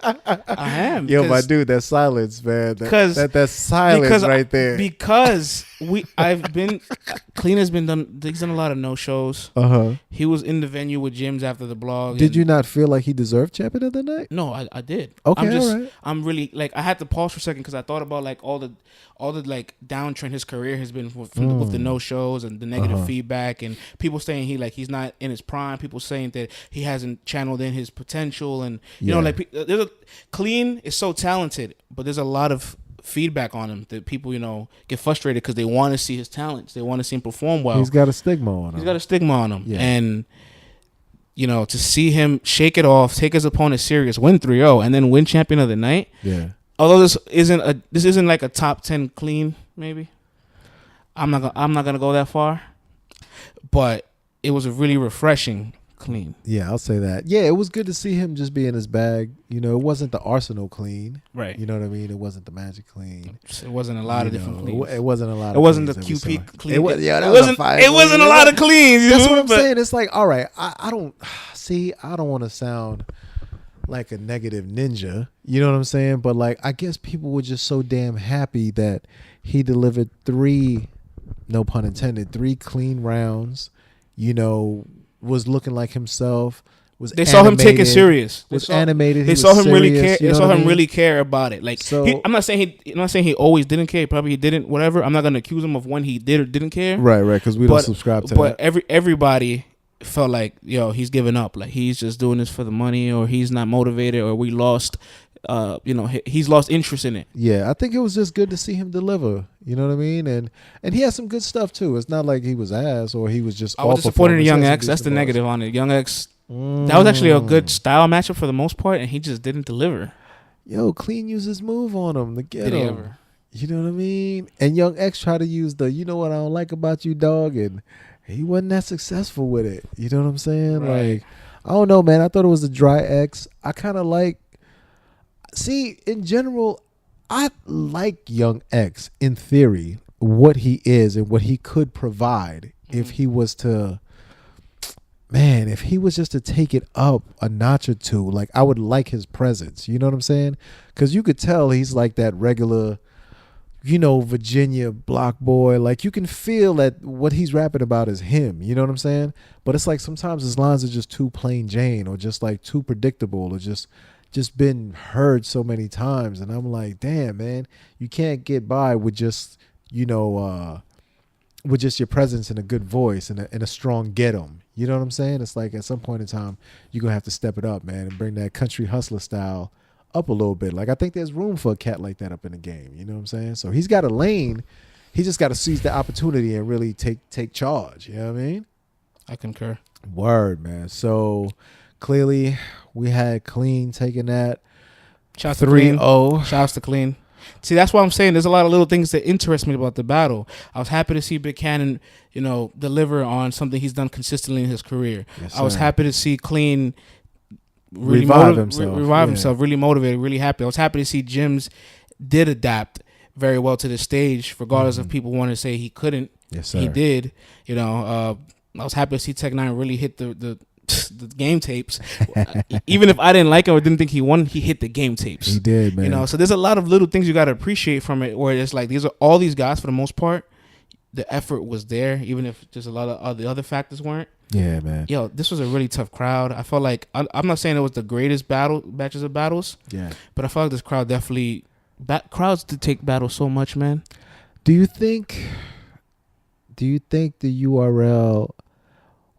I am. Yo, my dude, that silence, man. That silence right there. Because Clean has been he's done a lot of no shows. He was in the venue with Jims after the blog. Did you not feel like he deserved champion of the night? No, I did. Okay, all right. I'm really like I had to pause for a second because I thought about like all the like downtrend his career has been with the no shows and the negative feedback and people saying he's not in his prime. People saying that he hasn't channeled in his potential and you know like Clean is so talented, but there's a lot of feedback on him that people get frustrated because they want to see his talents. They want to see him perform well. He's got a stigma on him. Yeah. And to see him shake it off, take his opponent serious, win 3-0, and then win champion of the night. Yeah. Although this isn't like a top 10 Clean, maybe. I'm not gonna go that far, but it was a really refreshing Clean. Yeah, I'll say that. Yeah, it was good to see him just be in his bag. It wasn't the Arsenal Clean. Right. You know what I mean? It wasn't the Magic Clean. It wasn't a lot of different cleans. It wasn't a lot. It wasn't the QP Clean. It wasn't a lot of cleans. That's what I'm saying. It's like, all right, I don't want to sound like a negative ninja. You know what I'm saying? But like, I guess people were just so damn happy that he delivered 3, no pun intended, 3 clean rounds. You know, was looking like himself. They saw him take it serious. Animated. They saw him really care. They saw him really care about it. Like, so, I'm not saying he always didn't care. Probably he didn't. Whatever. I'm not gonna accuse him of when he did or didn't care. Right. Because we don't subscribe to that. But everybody felt like, yo, he's giving up. Like, he's just doing this for the money, or he's not motivated, or we lost. He's lost interest in it. Yeah, I think it was just good to see him deliver. You know what I mean? And he has some good stuff too. It's not like he was ass or he was just. I was disappointed in Young X. That's the negative on it. Young X. That was actually a good style matchup for the most part, and he just didn't deliver. Yo, Clean used his move on him to get Did him. He ever? You know what I mean? And Young X tried to use the, you know what I don't like about you, dog, and he wasn't that successful with it. You know what I'm saying? Right. Like, I don't know, man. I thought it was a dry X. I kind of like. See, in general, I like Young X in theory, what he is and what he could provide if he was to. Man, if he was just to take it up a notch or two, like I would like his presence. You know what I'm saying? Because you could tell he's like that regular, Virginia block boy. Like you can feel that what he's rapping about is him. You know what I'm saying? But it's like sometimes his lines are just too plain Jane or just like too predictable or just been heard so many times. And I'm like, damn, man, you can't get by with just, with just your presence and a good voice and a strong get 'em. You know what I'm saying? It's like at some point in time, you're going to have to step it up, man, and bring that country hustler style up a little bit. Like I think there's room for a cat like that up in the game. You know what I'm saying? So he's got a lane. He just got to seize the opportunity and really take charge. You know what I mean? I concur. Word, man. So clearly we had Clean taking that. Shouts 3-0. Shouts to Clean. See, that's why I'm saying there's a lot of little things that interest me about the battle. I was happy to see Big Cannon, deliver on something he's done consistently in his career. Yes, I was happy to see Clean really revive himself, really motivated, really happy. I was happy to see Jims did adapt very well to the stage, regardless of people wanting to say he couldn't. Yes, sir. He did. I was happy to see Tech 9 really hit the game tapes. Even if I didn't like him or didn't think he won, he hit the game tapes. He did, man. So there's a lot of little things you got to appreciate from it, where it's like all these guys, for the most part, the effort was there, even if just a lot of the other factors weren't. Yeah, man. Yo, this was a really tough crowd. I felt like I'm not saying it was the greatest batches of battles. Yeah, but I felt like this crowd definitely crowds to take battles so much, man. Do you think the URL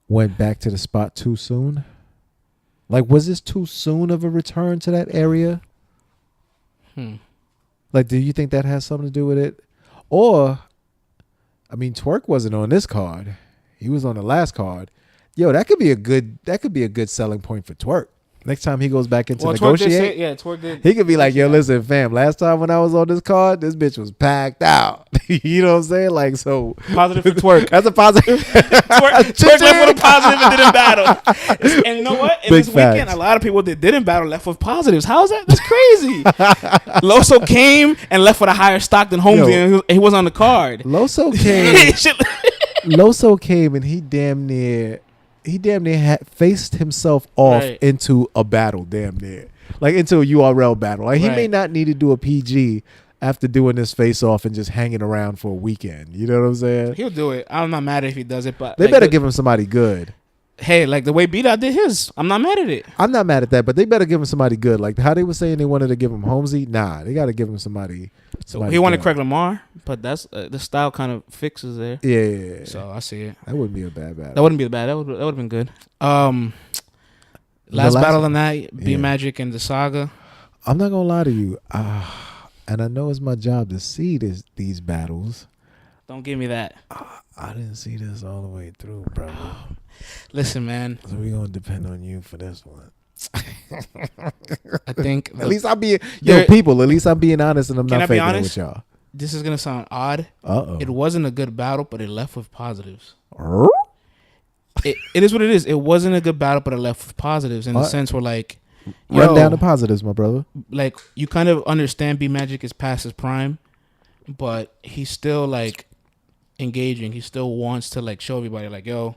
went back to the spot too soon? Like, was this too soon of a return to that area? Like, do you think that has something to do with it? Or, I mean, Twerk wasn't on this card. He was on the last card. Yo, that could be a good selling point for Twerk. Next time he goes back into negotiate, Twerk did. He could be like, yo, listen, fam, last time when I was on this card, this bitch was packed out. You know what I'm saying? Like, so. Positive for Twerk. That's a positive. Twerk left with a positive and didn't battle. And you know what? In Big this weekend, facts. a lot of people that didn't battle left with positives. How is that? That's crazy. Loso came and left with a higher stock than Holmesy, and he was on the card. Loso came and he damn near had faced himself off into a battle, damn near. Like into a URL battle. Like he may not need to do a PG after doing this face off and just hanging around for a weekend. You know what I'm saying? He'll do it. I'm not mad if he does it, but they better give him somebody good. Hey, like the way B-Dot did his, I'm not mad at it. I'm not mad at that, but they better give him somebody good. Like how they were saying they wanted to give him Holmesy. Nah, they got to give him somebody. So he wanted Craig Lamar, but that's the style kind of fixes there. Yeah. So I see it. That wouldn't be a bad battle. That wouldn't be bad. That would have been good. Last battle of the night, B Magic and the Saga. I'm not gonna lie to you, and I know it's my job to see these battles. Don't give me that. I didn't see this all the way through, brother. Listen, man. So we're gonna depend on you for this one. I think at least I'm being people. At least I'm being honest, and I'm not faking it with y'all. This is gonna sound odd. It wasn't a good battle, but it left with positives. It is what it is. It wasn't a good battle, but it left with positives in the sense where like run down the positives, my brother. Like you kind of understand B Magic is past his prime, but he's still like engaging. He still wants to like show everybody like, yo,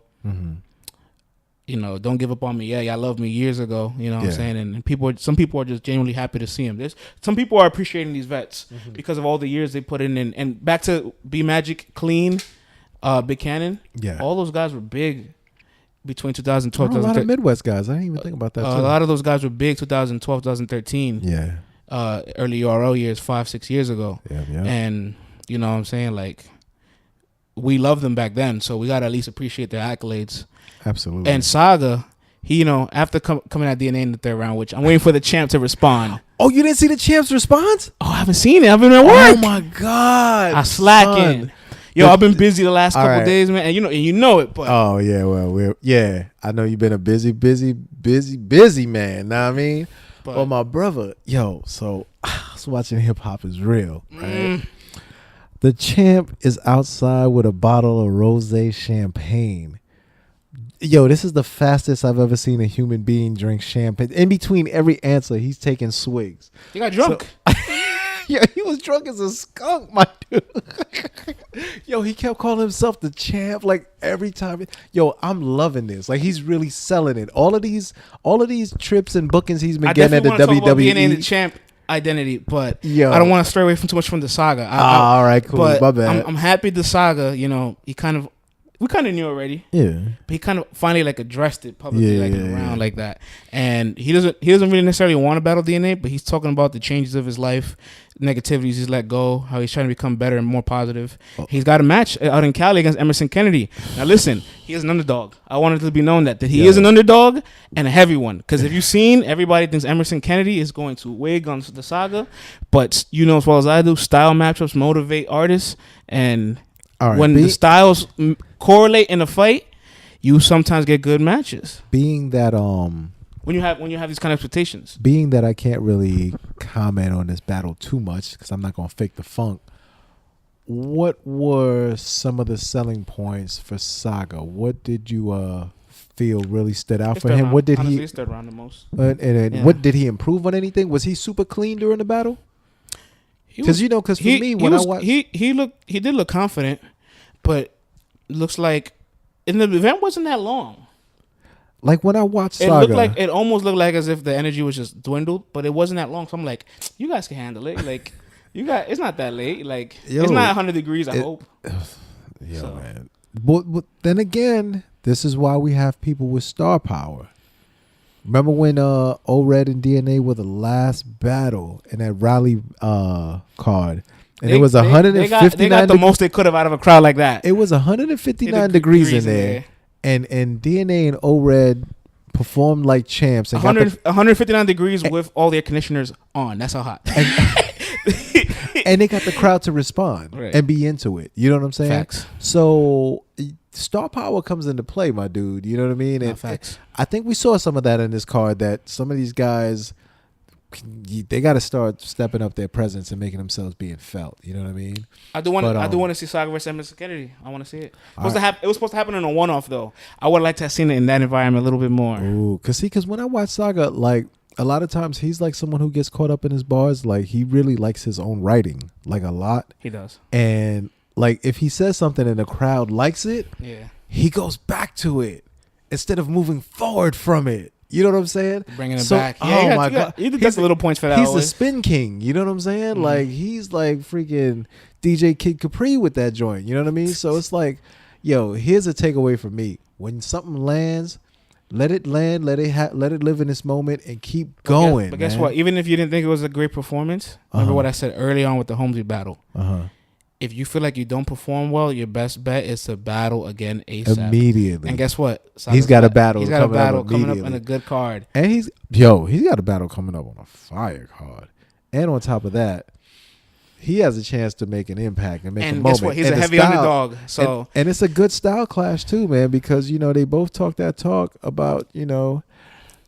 don't give up on me. Yeah, y'all loved me years ago. You know what I'm saying? And some people are just genuinely happy to see him. Some people are appreciating these vets because of all the years they put in. And back to B Magic, Clean, Big Cannon. Yeah. All those guys were big between 2012 a lot of Midwest guys. I didn't even think about that. A lot of those guys were big 2012, 2013. Yeah. Early URL years, 5-6 years ago. Yeah. And you know what I'm saying? Like, we loved them back then, so we got to at least appreciate their accolades. Absolutely. And Saga, he, after coming at DNA in the third round, which I'm waiting for the champ to respond. Oh, you didn't see the champ's response? Oh, I haven't seen it. I've been at work. Oh my God. I slacking. Yo, I've been busy the last couple days, man. And you know it, but oh yeah, well, I know you've been a busy man. Know what I mean? But my brother, so I was watching Hip Hop Is Real, right? The champ is outside with a bottle of rosé champagne. Yo, this is the fastest I've ever seen a human being drink champagne. In between every answer, he's taking swigs. He got drunk. Yeah, he was drunk as a skunk, my dude. Yo, he kept calling himself the champ like every time. Yo, I'm loving this. Like, he's really selling it. All of these trips and bookings he's been getting at the WWE. And the champ identity, but I don't want to stray away from too much from the Saga. All right, cool. But my bad. I'm happy the Saga, we kind of knew already. Yeah. But he kind of finally addressed it publicly, around like that. And he doesn't really necessarily want to battle DNA, but he's talking about the changes of his life, negativities he's let go, how he's trying to become better and more positive. He's got a match out in Cali against Emerson Kennedy. Now listen, he is an underdog. I wanted to be known that he is an underdog and a heavy one. Because if you've seen, everybody thinks Emerson Kennedy is going to wig on the Saga, but you know as well as I do, style matchups motivate artists, and when the styles correlate in a fight, you sometimes get good matches. Being that when you have these kind of expectations. Being that I can't really comment on this battle too much because I'm not gonna fake the funk. What were some of the selling points for Saga? What did you feel really stood out for him? What did he stood around the most? And what did he improve on anything? Was he super clean during the battle? Because for me, when I watched, he did look confident, but looks like in the event wasn't that long. Like when I watched Saga, it almost looked like as if the energy was just dwindled, but it wasn't that long. So I'm like, you guys can handle it. Like, it's not that late. Like, it's not 100 degrees. I hope. Man. But then again, this is why we have people with star power. Remember when O-Red and DNA were the last battle in that rally card, and it was 159. They got the most they could have out of a crowd like that. It was 159 degrees in there. And DNA and O-Red performed like champs. And 159 degrees with all the air conditioners on. That's how hot. And they got the crowd to respond and be into it. You know what I'm saying? Facts. So star power comes into play, my dude. You know what I mean? And facts. I think we saw some of that in this card, that some of these guys, they got to start stepping up their presence and making themselves being felt. You know what I mean? I do want to see Saga versus Emerson Kennedy. I want to see it. It was supposed to happen in a one-off, though. I would like to have seen it in that environment a little bit more. Ooh, because when I watch Saga, like, a lot of times he's like someone who gets caught up in his bars. Like, he really likes his own writing, like, a lot. He does. And like, if he says something and the crowd likes it, he goes back to it instead of moving forward from it. You know what I'm saying? Bringing it back. Yeah, my God. You get the little points for that. He's the spin king. You know what I'm saying? Mm-hmm. Like, he's like freaking DJ Kid Capri with that joint. You know what I mean? So it's like, yo, here's a takeaway from me. When something lands, let it land, let it live in this moment, and keep going. But guess what? Even if you didn't think it was a great performance, remember what I said early on with the Holmesy battle. If you feel like you don't perform well, your best bet is to battle again ASAP. Immediately. And guess what? He's got a battle. He's got a battle coming up in a good card. And he's got a battle coming up on a fire card. And on top of that, he has a chance to make an impact and make a moment. And guess what? He's a heavy underdog. So and it's a good style clash too, man, because they both talk that talk about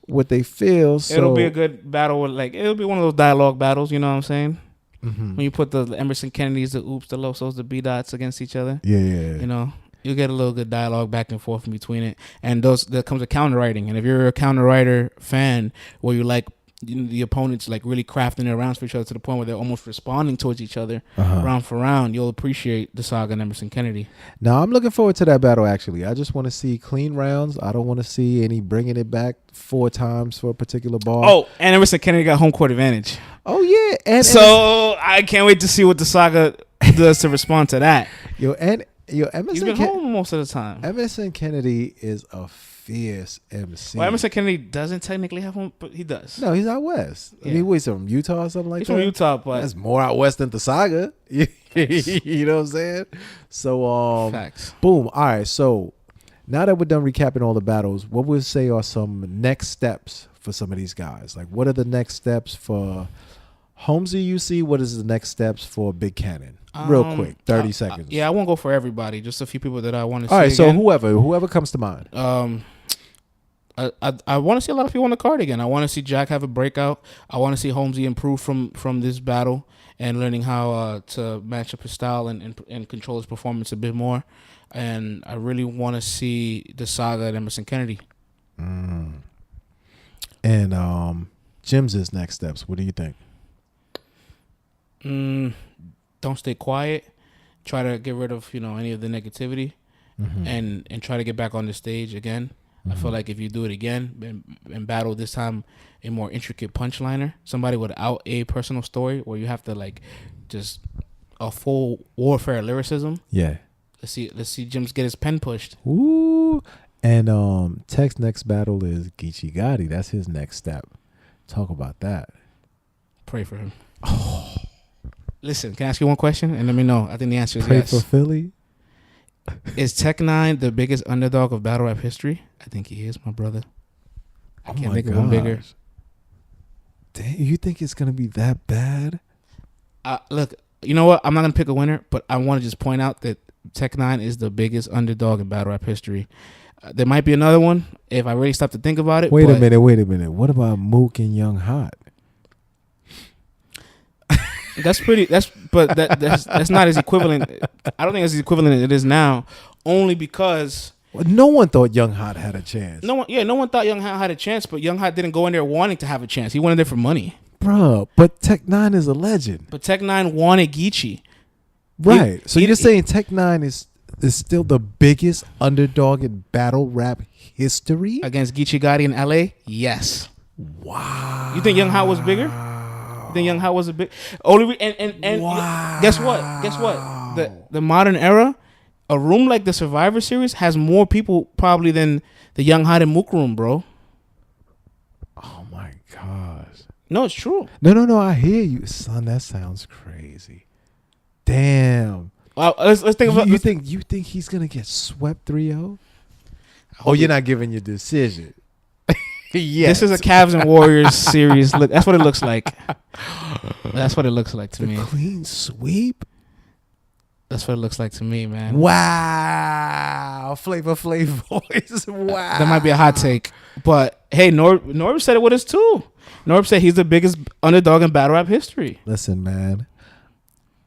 what they feel. So it'll be a good battle. It'll be one of those dialogue battles. You know what I'm saying? Mm-hmm. When you put the Emerson Kennedys, the Oops, the Losos, the B-Dots against each other. Yeah. You'll get a little good dialogue back and forth in between it. And there comes a counter writing. And if you're a counter writer fan where you like the opponents like really crafting their rounds for each other to the point where they're almost responding towards each other round for round, you'll appreciate the saga and Emerson Kennedy. Now, I'm looking forward to that battle, actually. I just want to see clean rounds. I don't want to see any bringing it back 4 times for a particular ball. Oh, and Emerson Kennedy got home court advantage. Oh, yeah. And so I can't wait to see what the saga does to respond to that. Emerson He's been home most of the time. Emerson Kennedy is a fierce MC. Well, Emerson Kennedy doesn't technically have home, but he does. No, he's out west. Yeah. I mean, he's from Utah or something like He's that. from Utah, but that's more out west than the saga. You know what I'm saying? So, facts. Boom. All right. So now that we're done recapping all the battles, what would say are some next steps for some of these guys? Like, what are the next steps for Holmesy UC? What is the next steps for Big Cannon? Real quick, 30 seconds. Yeah, I won't go for everybody. Just a few people that I want to see. All right, so again. whoever comes to mind. I want to see a lot of people on the card again. I want to see Jack have a breakout. I want to see Holmesy improve from this battle and learning how to match up his style and control his performance a bit more. And I really want to see the saga at Emerson Kennedy. And Jim's next steps. What do you think? Don't stay quiet. Try to get rid of any of the negativity, and try to get back on the stage again. I feel like if you do it again and battle this time a more intricate punchliner, somebody without a personal story where you have to like just a full warfare lyricism. Yeah. Let's see Jim's get his pen pushed. Ooh. And Tech's next battle is Geechee Gotti. That's his next step. Talk about that. Pray for him. Oh. Listen, can I ask you one question and let me know? I think the answer is Pray yes. for Philly. Is Tech 9 the biggest underdog of battle rap history? I think he is, my brother. I can't think of one bigger. Damn, you think it's gonna be that bad? Look, you know what? I'm not gonna pick a winner, but I want to just point out that Tech 9 is the biggest underdog in battle rap history. There might be another one if I really stop to think about it. Wait a minute. What about Mook and Young Hot? That's not as equivalent. I don't think it's as equivalent as it is now, only because no one thought Young Hot had a chance. No one thought Young Hot had a chance, but Young Hot didn't go in there wanting to have a chance. He went in there for money. Bro, but Tech 9 is a legend. But Tech 9 wanted Geechee. Right. So you're saying Tech 9 is still the biggest underdog in battle rap history? Against Geechee Gotti in LA? Yes. Wow. You think Young Hot was bigger? Then Young Hot was a big and wow. Guess what? The modern era, a room like the Survivor Series has more people probably than the Young Hot and Mook room, bro. Oh my gosh. No, it's true. No, I hear you, son. That sounds crazy. Damn. Let's think about. You think he's gonna get swept 3-0? Oh, you're not giving your decision. Yes. This is a Cavs and Warriors series. Look, that's what it looks like. That's what it looks like to me. Clean sweep? That's what it looks like to me, man. Wow. Flavor voice. Wow. That might be a hot take. But hey, Norb said it with us too. Norb said he's the biggest underdog in battle rap history. Listen, man.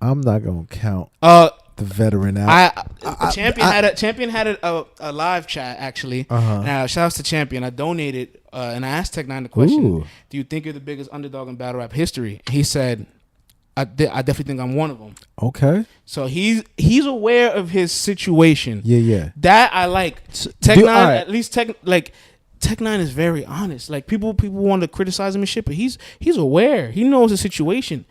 I'm not gonna count the veteran out. Champion had a live chat actually. Now shout outs to Champion. I donated and I asked Tech 9 the question: do you think you're the biggest underdog in battle rap history? He said, I definitely think I'm one of them. Okay. So he's aware of his situation. Yeah. That I like. Tech 9 at least Tech 9 is very honest. Like people want to criticize him and shit, but he's aware. He knows the situation.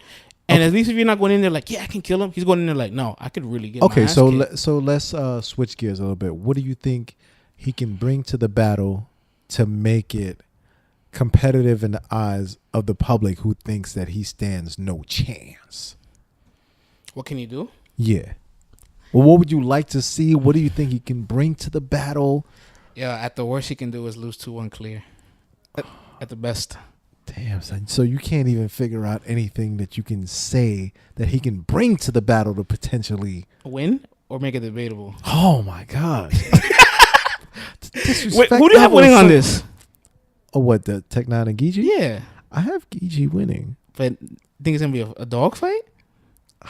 And at least if you're not going in there like, yeah, I can kill him, he's going in there like, no, I could really get my ass kicked. So let's switch gears a little bit. What do you think he can bring to the battle to make it competitive in the eyes of the public who thinks that he stands no chance? What can he do? Yeah. Well, what would you like to see? What do you think he can bring to the battle? Yeah, at the worst he can do is lose 2-1 clear. At the best. Damn, son. So you can't even figure out anything that you can say that he can bring to the battle to potentially win or make it debatable. Oh my God. Wait, who do you have winning on this? Oh, what, the Tech 9 and Geechee? Yeah. I have Geechee winning. But think it's gonna be a dog fight? Oh,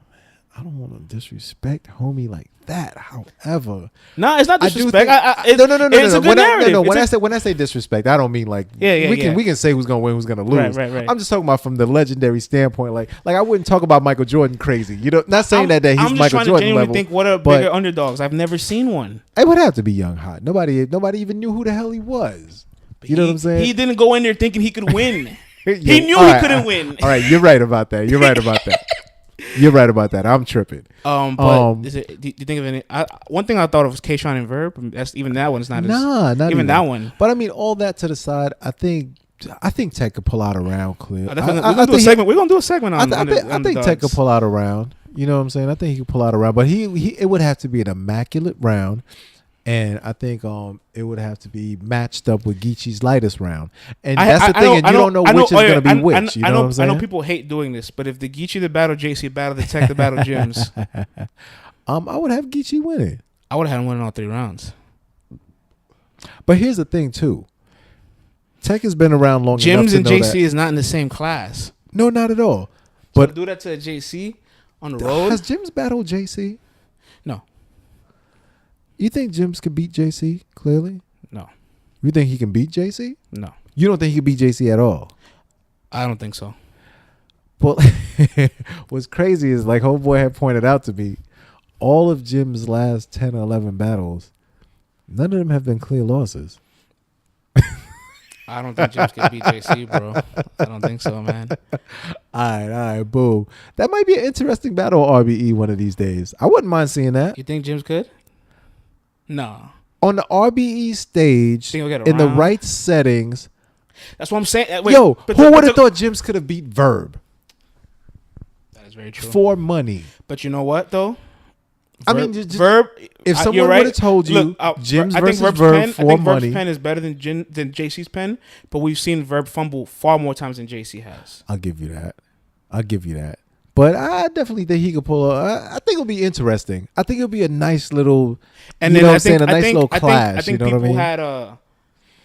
man. I I don't want to disrespect homie like that. However, no, it's not disrespect. No. It's a good narrative. When I say disrespect, I don't mean like we can say who's gonna win, who's gonna lose. Right. I'm just talking about from the legendary standpoint. Like I wouldn't talk about Michael Jordan crazy. You know, not saying that he's Michael Jordan level. I'm just trying to genuinely think what are bigger underdogs. I've never seen one. It would have to be Young Hot. Nobody even knew who the hell he was. You know what I'm saying? He didn't go in there thinking he could win. He knew he couldn't win. All right, you're right about that. You're right about that. I'm tripping. But do you think of any? One thing I thought of was Kayshawn and Verb. That's even that one's not. Not even that one. But I mean, all that to the side. I think Tech could pull out a round clear. We're gonna do a segment on. I think Tech could pull out a round. You know what I'm saying? I think he could pull out a round, but it would have to be an immaculate round. And I think it would have to be matched up with Geechee's lightest round. And that's the thing, and you don't know which is going to be which. You know what I'm saying? I know people hate doing this, but if the Geechee the battle JC battle the Tech the battle Gyms, I would have Geechee winning. I would have had him winning all 3 rounds. But here's the thing too. Tech has been around long enough Gyms to and know JC that. is not in the same class. No, not at all. But But do that to a JC on the road. Has Gyms battled JC? No. You think Gyms could beat JC clearly? No. You think he can beat JC? No. You don't think he can beat JC at all? I don't think so. Well, what's crazy is like homeboy had pointed out to me, all of Jim's last 10 or 11 battles, none of them have been clear losses. I don't think Gyms can beat JC, bro. I don't think so, man. All right, boom. That might be an interesting battle at RBE one of these days. I wouldn't mind seeing that. You think Gyms could? No. On the RBE stage, in the right settings. That's what I'm saying. Who would have thought Gyms could have beat Verb? That is very true. For money. But you know what, though? Verb. If someone would have told you Gyms versus Verb for money. Verb's pen is better than JC's pen, but we've seen Verb fumble far more times than JC has. I'll give you that. But I definitely think he could pull I think it'll be interesting. I think it'll be a nice little, and then a nice little clash. I think you know people what I mean? had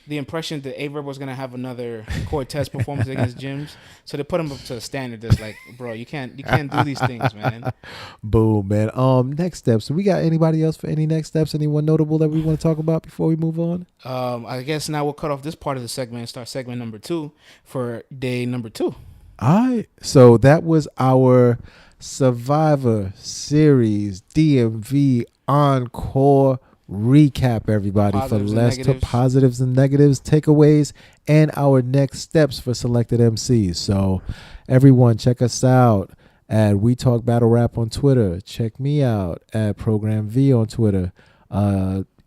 the impression that Averb was going to have another Cortez performance against Gyms. So they put him up to a standard that's like, bro, you can't do these things, man. Boom, man. Next steps. We got anybody else for any next steps? Anyone notable that we want to talk about before we move on? I guess now we'll cut off this part of the segment and start segment number 2 for day number 2. All right. So that was our Survivor Series DMV Encore recap, everybody, for less to positives and negatives, takeaways, and our next steps for selected MCs. So everyone, check us out at We Talk Battle Rap on Twitter. Check me out at Program V on Twitter.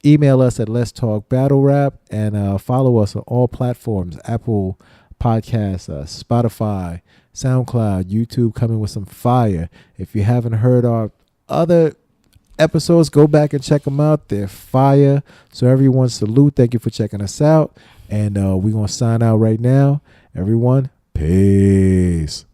Email us at Let's Talk Battle Rap, and follow us on all platforms: Apple Podcasts, Spotify, SoundCloud, YouTube, coming with some fire. If you haven't heard our other episodes, go back and check them out. They're fire. So everyone, salute. Thank you for checking us out. And we're going to sign out right now. Everyone, peace.